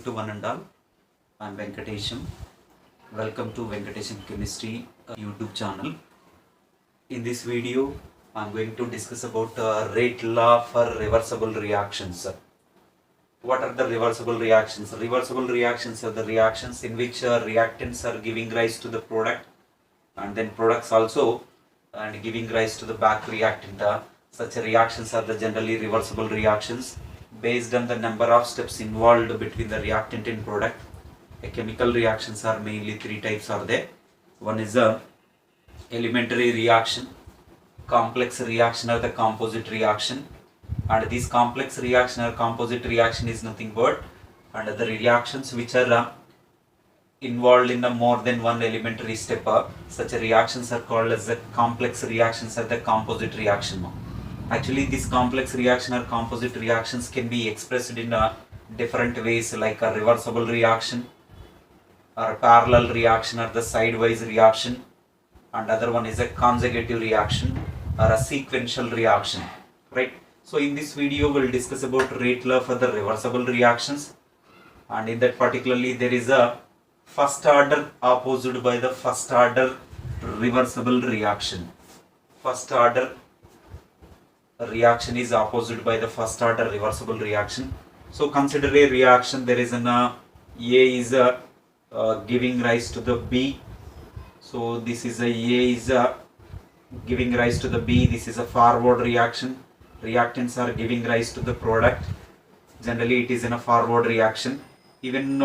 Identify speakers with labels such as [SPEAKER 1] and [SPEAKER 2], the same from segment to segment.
[SPEAKER 1] to one and all. I'm Venkatesham. Welcome to Venkatesham Chemistry YouTube channel. In this video, I'm going to discuss about rate law for reversible reactions. What are the reversible reactions? Reversible reactions are the reactions in which reactants are giving rise to the product, and then products also and giving rise to the back reactant. Such reactions are the generally reversible reactions based on the number of steps involved between the reactant and product. Chemical reactions are mainly three types are there. One is a elementary reaction, complex reaction or the composite reaction, and this complex reaction or composite reaction is nothing but and the reactions which are involved in a more than one elementary step. Such reactions are called as the complex reactions or the composite reaction. Actually, this complex reaction or composite reactions can be expressed in different ways, like a reversible reaction or a parallel reaction or the sidewise reaction, and other one is a consecutive reaction or a sequential reaction, right? So in this video we'll discuss about rate law for the reversible reactions, and in that particularly there is a first order opposed by the first order reversible reaction. First order reaction is opposed by the first order reversible reaction. So consider a reaction, there is an A is giving rise to the B. So this is a is giving rise to the B. This is a forward reaction. Reactants are giving rise to the product. Generally it is in a forward reaction. Even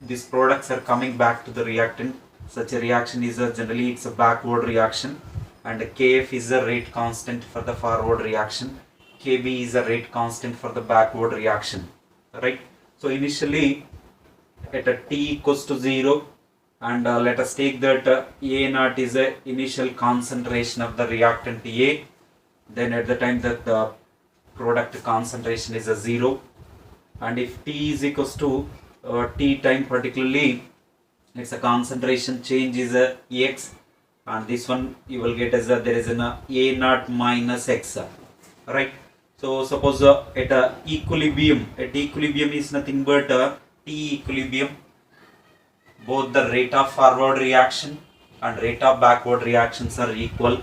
[SPEAKER 1] these products are coming back to the reactant. Such a reaction is generally it's a backward reaction, and Kf is a rate constant for the forward reaction. Kb is a rate constant for the backward reaction, right? So initially at a t equals to 0, and let us take that A naught is a initial concentration of the reactant A. Then at the time that the product concentration is a 0, and if t is equals to t time particularly, it's a concentration change is a x, and this one you will get as a there is an A naught minus x, right? So suppose at equilibrium is nothing but T equilibrium, both the rate of forward reaction and rate of backward reactions are equal,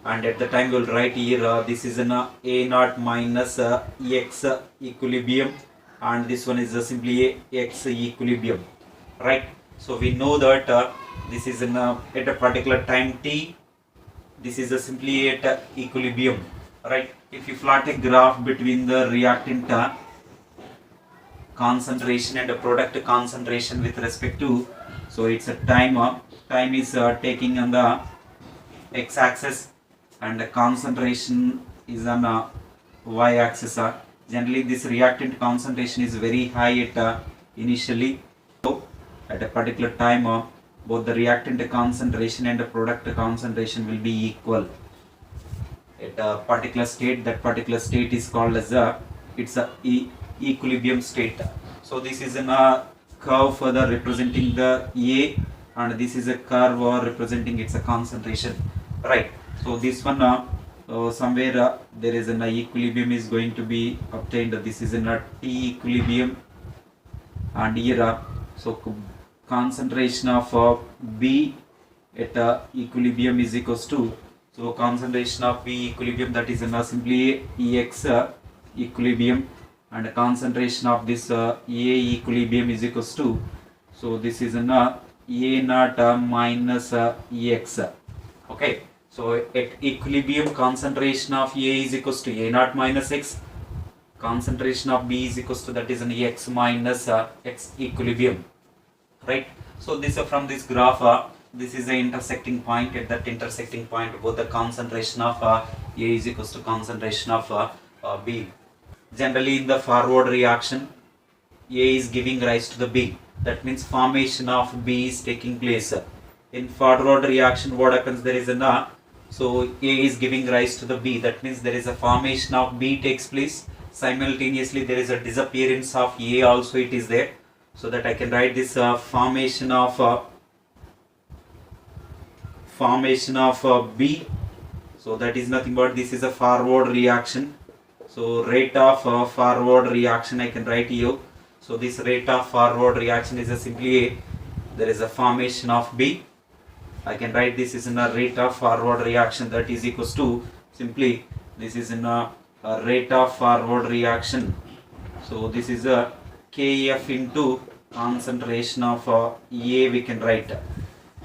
[SPEAKER 1] and at the time we will write here this is an A naught minus x equilibrium, and this one is simply a x equilibrium, right? So we know that this is at a particular time t, this is simply at equilibrium, right? If you plot a graph between the reactant concentration and the product concentration with respect to, so it's a time is taking on the x-axis, and the concentration is on y-axis. Generally this reactant concentration is very high at initially. So at a particular time both the reactant concentration and the product concentration will be equal at a particular state. That particular state is called as it's a equilibrium state. So this is a curve for the representing the A, and this is a curve representing its a concentration, right? So this one somewhere there is an equilibrium is going to be obtained. This is a T equilibrium, and here so concentration of B at equilibrium is equals to, so concentration of B equilibrium, that is simply Ex equilibrium, and concentration of this A equilibrium is equals to, so this is an A naught minus Ex. Okay, so at equilibrium concentration of A is equals to A naught minus X, concentration of B is equals to, that is an X minus X equilibrium, right? So this from this graph this is the intersecting point. At that intersecting point both the concentration of A is equals to concentration of B. Generally in the forward reaction A is giving rise to the B, that means formation of B is taking place. In forward reaction what happens, there is an so A is giving rise to the B, that means there is a formation of B takes place. Simultaneously there is a disappearance of A also it is there, so that I can write this formation of B. So that is nothing but this is a forward reaction. So rate of forward reaction I can write here. So this rate of forward reaction is simply A. There is a formation of B. I can write this is in a rate of forward reaction, that is equals to simply this is in a rate of forward reaction. So this is a Kf into concentration of A, we can write.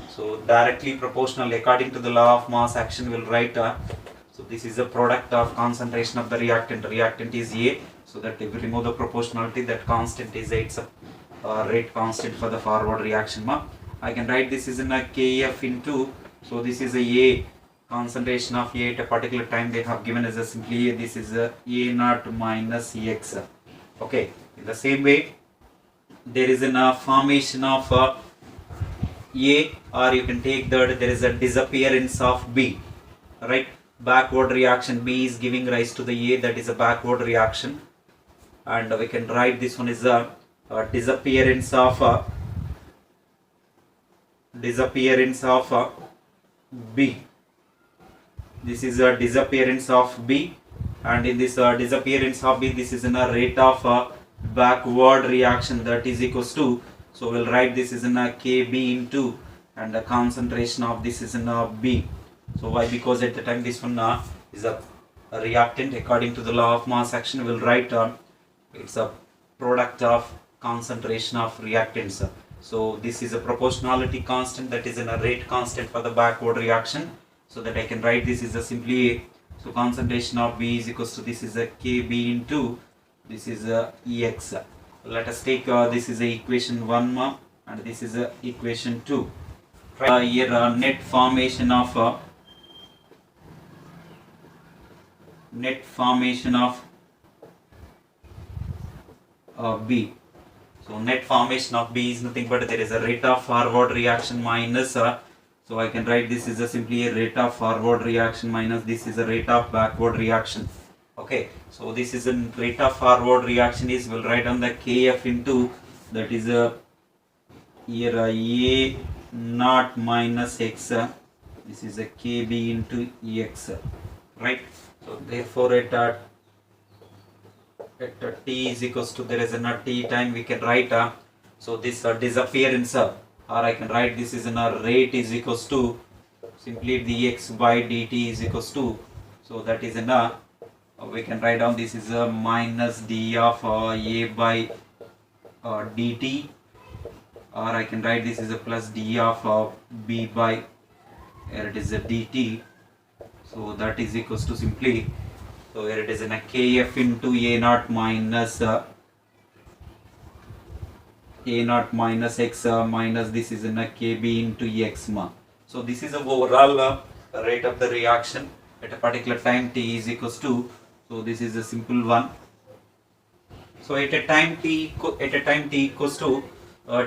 [SPEAKER 1] So directly proportional according to the law of mass action will write. So this is a product of concentration of the reactant. Reactant is A. So that if we remove the proportionality, that constant is A. It's a rate constant for the forward reaction. I can write this is in a Kf into. So this is a concentration of A at a particular time. They have given as a simply A. This is a naught minus X. Okay. In the same way, there is a formation of A, or you can take that there is a disappearance of B, right? Backward reaction, B is giving rise to the A, that is a backward reaction, and we can write this one is a disappearance of B. This is a disappearance of B, and in this disappearance of B, this is in a rate of backward reaction, that is equals to, so we'll write this is in a Kb into, and the concentration of this is in a B. So why? Because at the time this one is a reactant according to the law of mass action. We'll write it's a product of concentration of reactants. So this is a proportionality constant, that is in a rate constant for the backward reaction. So that I can write this is a simply A. So concentration of B is equals to this is a Kb into this is a Ex. Let us take this is a equation 1 and this is a equation 2. Here net formation of B. So net formation of B is nothing but there is a rate of forward reaction minus so I can write this is a simply a rate of forward reaction minus this is a rate of backward reaction. Okay, so this is a rate of forward reaction is, we'll write on the Kf into, that is a here A naught minus X, this is a Kb into Ex, right? So therefore at t is equals to there is a t time, we can write so this disappearance or I can write this is in a rate is equals to simply dx by dt is equals to, so that is in a we can write down this is a minus d of A by dt, or I can write this is a plus d of B by here it is a dt. So that is equals to simply, so here it is in a Kf into A naught minus X minus this is in a Kb into X. So this is the overall rate of the reaction at a particular time t is equals to, so this is a simple one. So at a time t equals to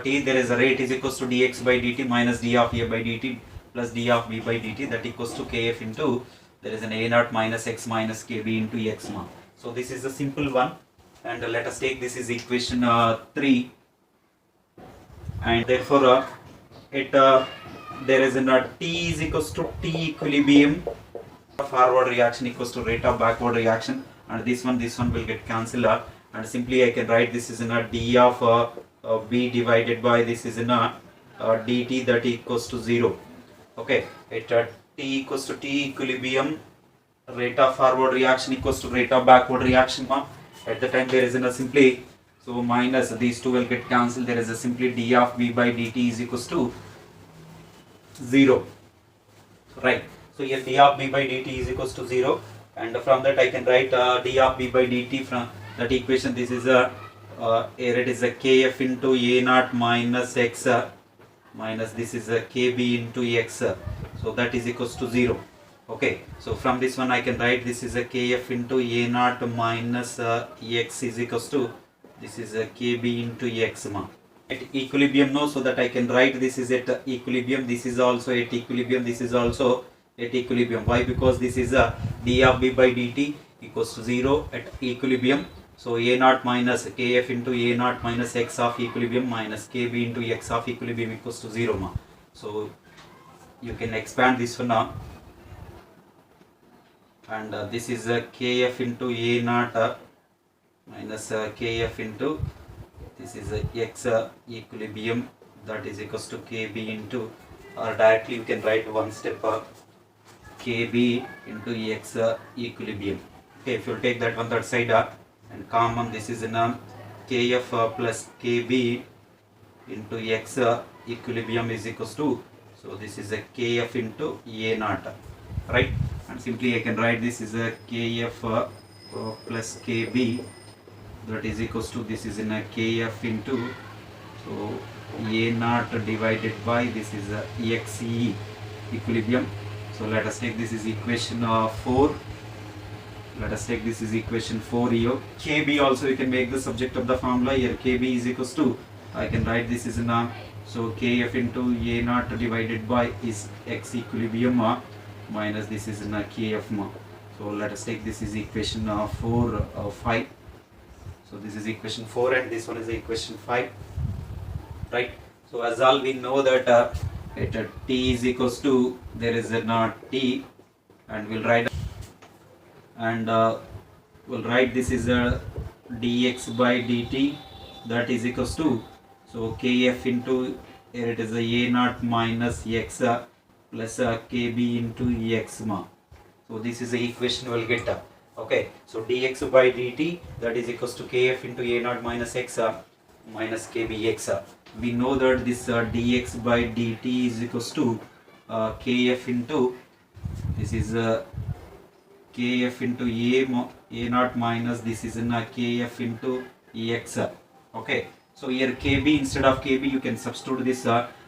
[SPEAKER 1] t, there is a rate is equals to dx by dt minus d of A by dt plus d of B by dt, that equals to Kf into there is an A naught minus X minus Kb into X. So this is a simple one, and let us take this is equation 3, and therefore there is a t is equals to t equilibrium, forward reaction equals to rate of backward reaction, and this one will get cancelled and simply I can write this is in a d of B divided by this is in a dt, that equals to 0. Okay, at t equals to t equilibrium, rate of forward reaction equals to rate of backward reaction. At the time there is a simply, so minus these two will get cancelled, there is a simply d of B by dt is equals to 0, right? So here d of B by dt is equals to 0, and from that I can write d of B by dt from that equation. This is a here it is a Kf into A naught minus X minus this is a Kb into X, so that is equals to 0. Okay, so from this one I can write this is a Kf into A naught minus X is equals to this is a Kb into X. At equilibrium, no, so that I can write this is at equilibrium, this is also at equilibrium, this is also at equilibrium. Why? Because this is a d of B by dt equals to 0 at equilibrium. So A naught minus Kf into A naught minus X of equilibrium minus Kb into X of equilibrium equals to 0. So you can expand this one now, and this is Kf into A naught minus Kf into this is a x equilibrium, that is equals to kb into, or directly you can write one step kb into x equilibrium. Okay, if you take that one that side and common, this is in kf plus kb into x equilibrium is equals to, so this is a kf into a naught, right? And simply I can write this is a kf plus kb, that is equals to, this is in a kf into, so a naught divided by, this is a exe equilibrium. So let us take this is equation 4. Let us take this is equation 4 here. kb also you can make the subject of the formula. Here kb is equals to, I can write this is in so kf into a naught divided by is x equilibrium minus this is in kf. So let us take this is equation 5. So this is equation 4 and this one is equation 5, right? So as all we know that at t is equals to, there is a not t, and we'll write this is a dx by dt, that is equals to, so kf into, here it is a naught minus x plus kb into x. So this is the equation we'll get. Okay, so dx by dt, that is equals to kf into a naught minus x minus kbx. We know that this dx by dt is equals to kf into, this is kf into a naught minus, this is in kf into x. Okay, so here kb, instead of kb you can substitute this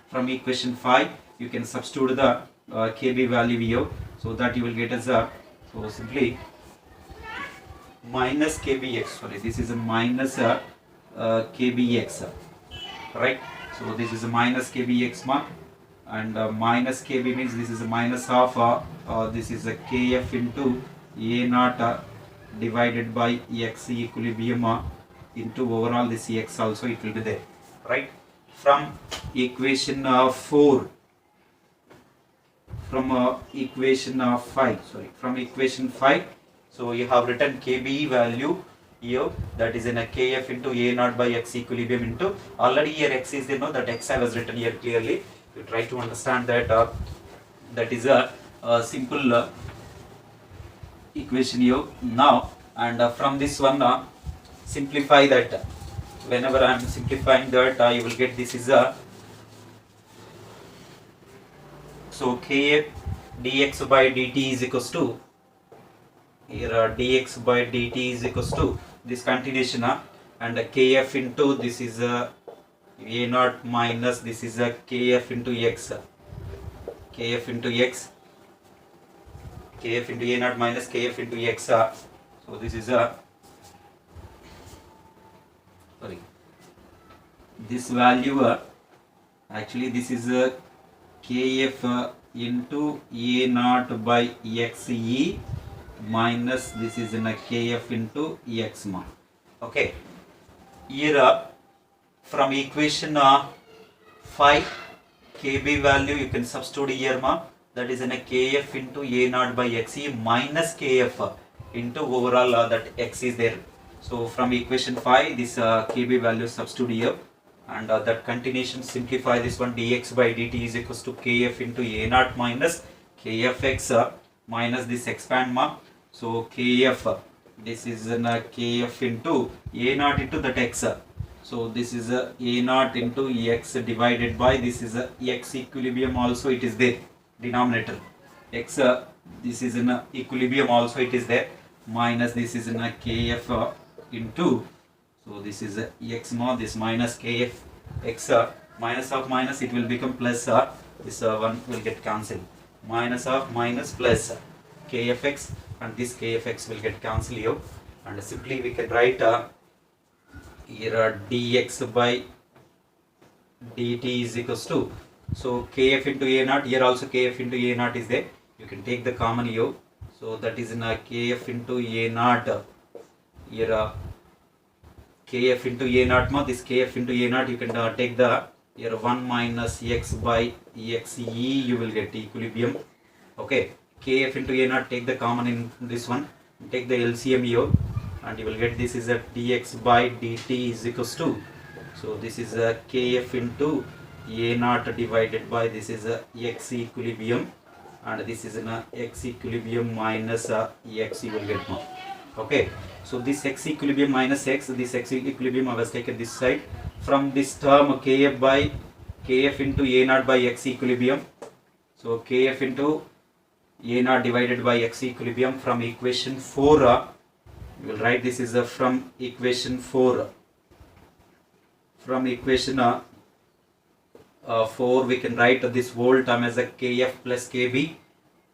[SPEAKER 1] from equation 5, you can substitute the kb value here, so that you will get as so simply minus kbx, sorry, this is a minus kbx, right? So this is a minus kbx mark, and minus kb means this is a minus half this is a kf into a naught divided by x equilibrium into overall this x also it will be there, right? From equation 4, from equation 5, sorry, from equation 5, so you have written kb value here, that is in a kf into a naught by x equilibrium into, already here x is there, no, that x I was written here clearly. You try to understand that that is a simple equation here now, and from this one simplify that. Whenever I am simplifying that, you will get this is a, so kf dx by dt is equals to, here dx by dt is equals to this continuation and kf into, this is a naught minus, this is a kf into x, kf into x, kf into a naught minus kf into x. So this is a, sorry, this value actually this is a kf into a naught by xe minus, this is in a kf into x. Okay, here from equation 5, kb value you can substitute here, that is in a kf into a naught by xe minus kf into overall that x is there. So from equation 5, this kb value substitute here, and that continuation simplify this one, dx by dt is equals to kf into a naught minus kfx minus this expand so kf, this is an kf into a naught into that x, so this is a naught into x divided by, this is a x equilibrium also it is there, denominator x, this is in equilibrium also it is there, minus this is in a kf into, so this is a x this minus kf x, minus of minus it will become plus, this one will get cancelled, minus of minus plus kfx, and this kfx will get cancelled here, and simply we can write here dx by dt is equals to, so kf into a naught, here also kf into a naught is there, you can take the common here, so that is in a kf into a naught, here kf into a naught this kf into a naught you can take the here 1 minus x by xe, you will get equilibrium. Okay, kf into a naught, take the common in this one, take the LCM here, and you will get this is a dx by dt is equals to, So this is a kf into a naught divided by this is a x equilibrium, and this is an x equilibrium minus x you will get now. Okay, so this x equilibrium minus x, this x equilibrium I was taken this side. From this term kf by kf into a naught by x equilibrium, so kf into a naught divided by x equilibrium from equation 4 we will write this is from equation 4. From equation 4 we can write this whole term as a kf plus kb,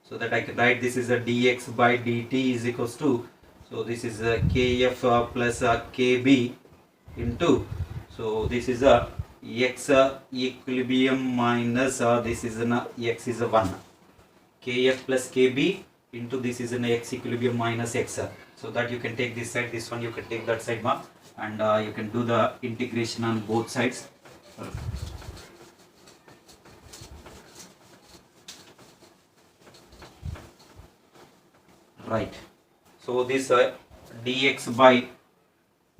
[SPEAKER 1] so that I can write this is a dx by dt is equals to, so this is a kf plus kb into, so this is a x equilibrium minus this is an x is a 1, kf plus kb into this is an x equilibrium minus x, so that you can take this side, this one you can take that side ma, and you can do the integration on both sides. Right, so this dx by,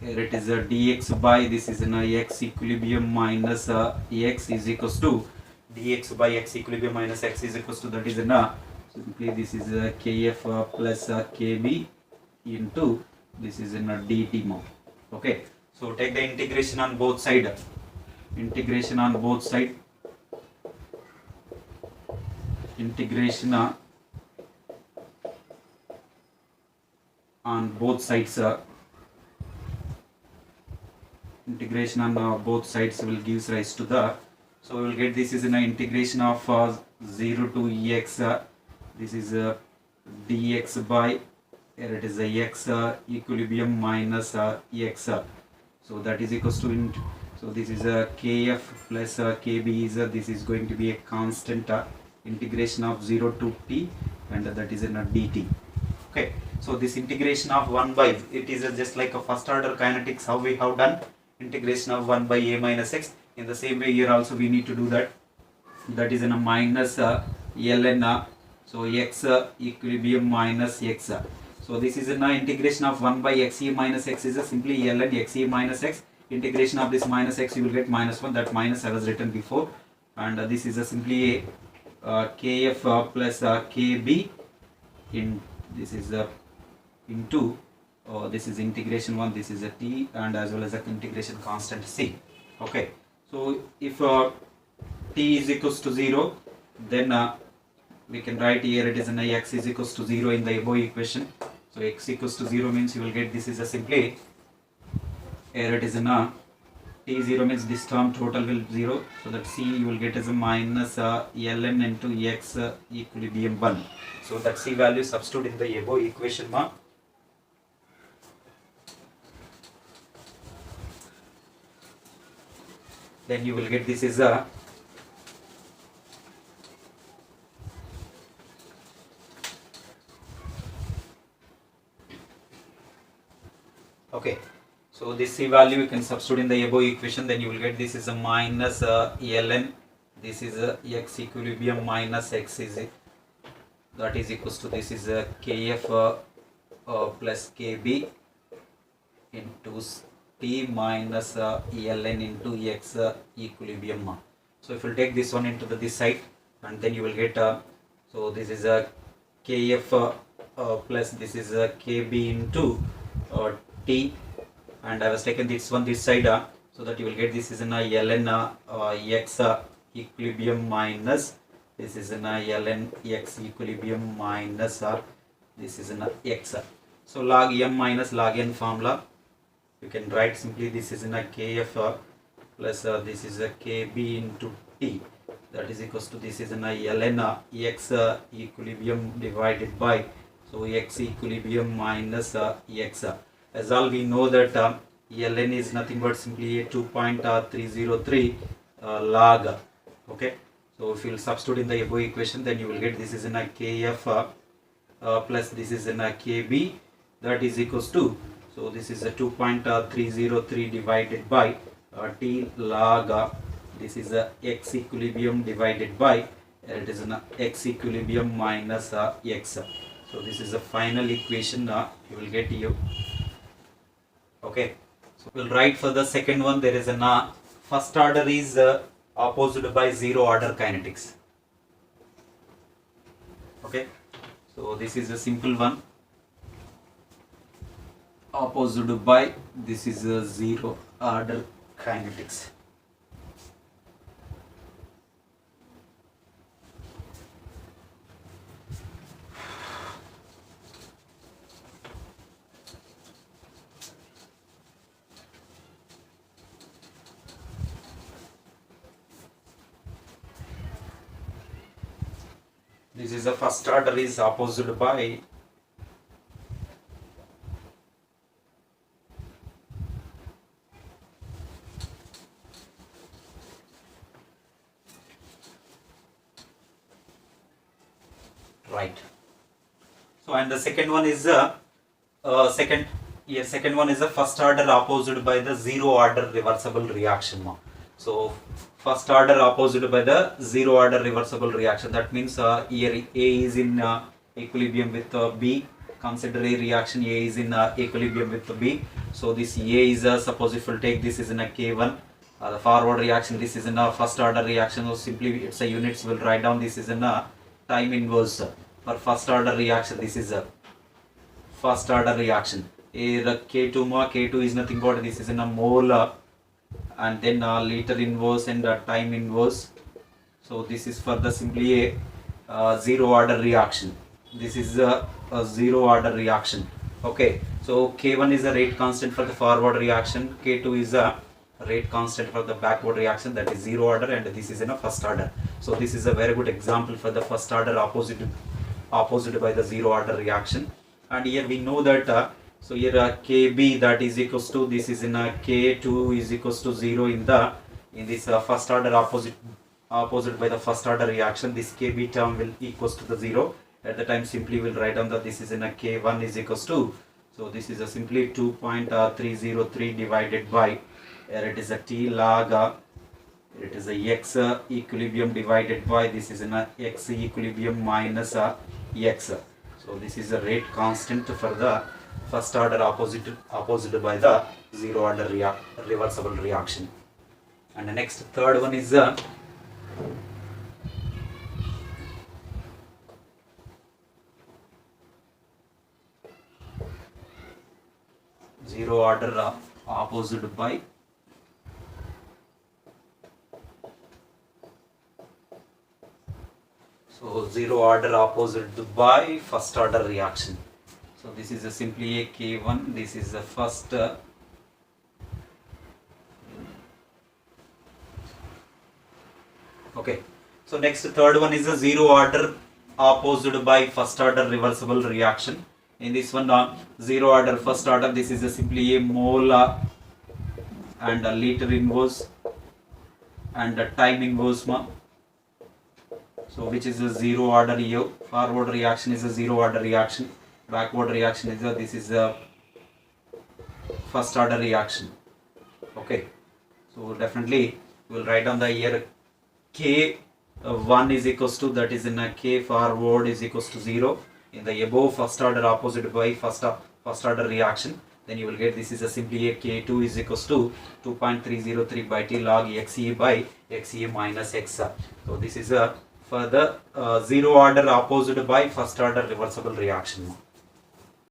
[SPEAKER 1] here it is a dx by this is an x equilibrium minus x is equals to dx by x equilibrium minus x is equals to, that is an simply this is a kf plus kb into this is in a dt more. Okay, so take the integration on both side, integration on both side, integration on both sides, integration on both sides will gives rise to the, so we will get this is an integration of 0 to x, this is dx by, here it is a x equilibrium minus x, so that is equals to so this is a kf plus kb is this is going to be a constant integration of 0 to t, and that is in a dt. Okay, so this integration of 1 by, it is just like a first order kinetics how we have done integration of 1 by a minus x. In the same way here also we need to do that, that is in a minus ln, so x equilibrium minus x. So this is an integration of 1 by xe minus x is simply ln xe minus x, integration of this minus x you will get minus 1, that minus I was written before, and this is simply a kf plus kb in, this is into this is integration 1, this is a t, and as well as a integration constant c. Okay, so if t is equals to 0, then we can write here it is an x is equals to 0 in the above equation. So x equals to 0 means you will get this is a simply, here it is an t0 means this term total will 0, so that c you will get as a minus ln into x equilibrium 1. So that c value substitute in the above equation ma. Then you will get this is a okay, so this c value you can substitute in the above equation, then you will get this is a minus ln, this is a x equilibrium minus x is that is equals to this is a kf plus kb into t minus ln into x equilibrium. So if you take this one into this side, and then you will get so this is a kf plus this is a kb into t, and I was taken this one this side, so that you will get this is an ln x equilibrium minus this is an ln x equilibrium minus this is an x. So log m minus log n formula you can write simply this is in a kf plus this is a kb into t, that is equals to this is in a ln x equilibrium divided by, so x equilibrium minus x. As all we know that ln is nothing but simply a 2.303 log. Okay, so if you will substitute in the above equation, then you will get this is in a kf plus this is in a kb, that is equals to, so this is a 2.303 divided by t log this is a x equilibrium divided by it is an x equilibrium minus x. So this is the final equation you will get you. Okay, So we'll write for the second one. There is an first order is opposed by zero order kinetics. Okay, so this is a simple one. Opposed by this is a zero order kinetics. This is the first order is opposed by right. So and the second one is second one is the first order opposed by the zero order reversible reaction. So first order opposed by the zero order reversible reaction. That means here A is in equilibrium with B. Consider a reaction A is in equilibrium with B. So this A is suppose if we'll take this is in a K1. The forward reaction, this is in a first order reaction. So simply it's a units will write down this is in a time inverse for first order reaction. This is a first order reaction. The K2 is nothing but this is in a mole and then liter inverse and time inverse. So this is for the simply a zero order reaction. This is a zero order reaction. Okay, so K1 is a rate constant for the forward reaction, K2 is a rate constant for the backward reaction, that is zero order, and this is in a first order. So this is a very good example for the first order opposite by the zero order reaction. And here we know that so here Kb that is equals to this is in a K2 is equals to 0 in this first order opposite by the first order reaction. This Kb term will equals to the 0. At the time simply we'll write down that this is in a K1 is equals to, so this is a simply 2.303 divided by here it is a T log it is a X equilibrium divided by this is in a X equilibrium minus X. So this is a rate constant for the first order opposite by the zero order reversible reaction. And the next third one is zero order opposite by zero order opposite by first order reaction. So this is a simply a K1, this is the first okay. So next third one is a zero order opposite by first order reversible reaction. In this one zero order first order, this is a simply a mole and a liter inverse and a time inverse. So which is a zero order here. Forward reaction is a zero order reaction. Backward reaction is this is a first order reaction. Okay. So definitely we will write down the here K1 is equals to, that is in a K forward is equals to 0 in the above first order opposite by first order reaction. Then you will get this is a simply a K2 is equals to 2.303 by T log Xe by Xe minus X. So this is a for the zero order opposite by first order reversible reaction.